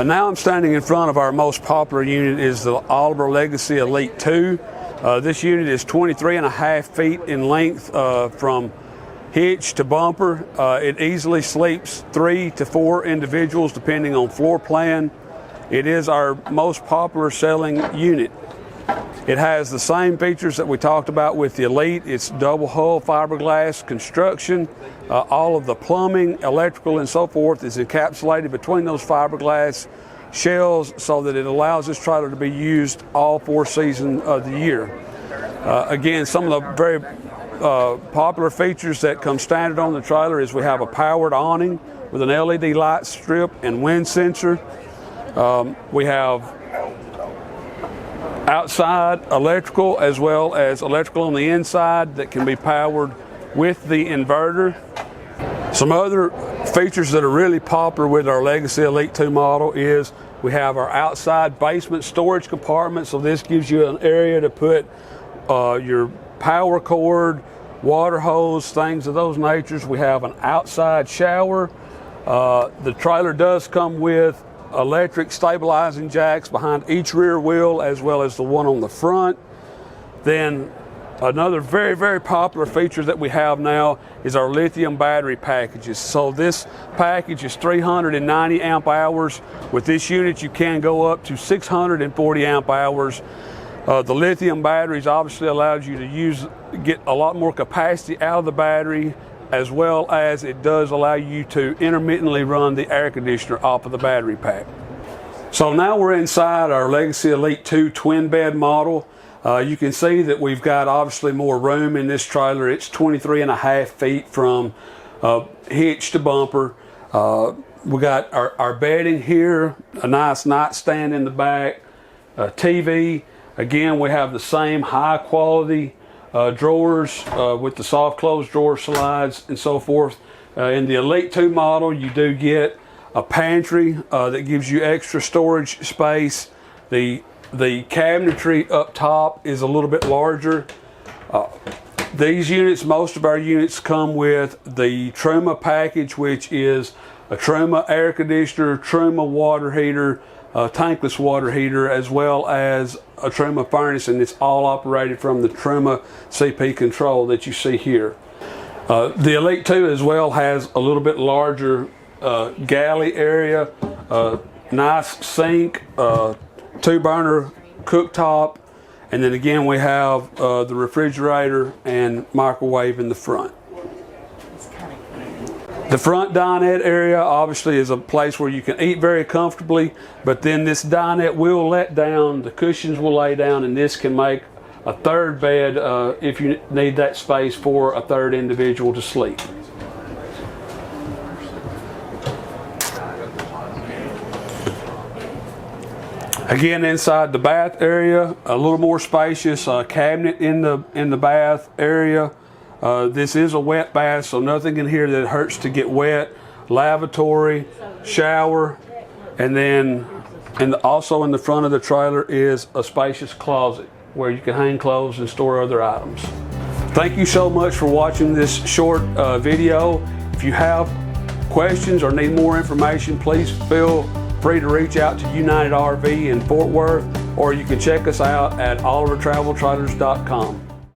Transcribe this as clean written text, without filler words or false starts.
Now I'm standing in front of our most popular unit, is the Oliver Legacy Elite 2. This unit is 23.5 feet in length from hitch to bumper. It easily sleeps 3 to 4 individuals depending on floor plan. It is our most popular selling unit. It has the same features that we talked about with the Elite. It's double hull fiberglass construction. All of the plumbing, electrical, and so forth is encapsulated between those fiberglass shells so that it allows this trailer to be used all 4 seasons of the year. Again, some of the very popular features that come standard on the trailer is we have a powered awning with an LED light strip and wind sensor. We have outside electrical as well as electrical on the inside that can be powered with the inverter. Some other features that are really popular with our Legacy Elite 2 model is we have our outside basement storage compartment. So this gives you an area to put your power cord, water hose, things of those natures. We have an outside shower. The trailer does come with electric stabilizing jacks behind each rear wheel as well as the one on the front. Then another very, very popular feature that we have now is our lithium battery packages. So this package is 390 amp hours. With this unit you can go up to 640 amp hours. The lithium batteries obviously allows you to get a lot more capacity out of the battery, as well as it does allow you to intermittently run the air conditioner off of the battery pack. So now we're inside our Legacy Elite 2 twin bed model. You can see that we've got obviously more room in this trailer. It's 23.5 feet from hitch to bumper. We got our bedding here, a nice nightstand in the back, a TV. Again, we have the same high quality drawers with the soft close drawer slides and so forth. In the Elite 2 model, you do get a pantry that gives you extra storage space. The cabinetry up top is a little bit larger. These units, most of our units come with the Truma package, which is a Truma air conditioner, Truma water heater, tankless water heater, as well as a Truma furnace, and it's all operated from the Truma CP control that you see here. The Elite 2 as well has a little bit larger galley area, nice sink, 2-burner cooktop, and then again we have the refrigerator and microwave in the front. The front dinette area obviously is a place where you can eat very comfortably, but then this dinette will let down, the cushions will lay down, and this can make a third bed if you need that space for a third individual to sleep. Again, inside the bath area, a little more spacious, cabinet in the bath area. This is a wet bath, so nothing in here that hurts to get wet. Lavatory, shower, and then also in the front of the trailer is a spacious closet where you can hang clothes and store other items. Thank you so much for watching this short video. If you have questions or need more information, please feel free to reach out to United RV in Fort Worth, or you can check us out at olivertraveltrailers.com.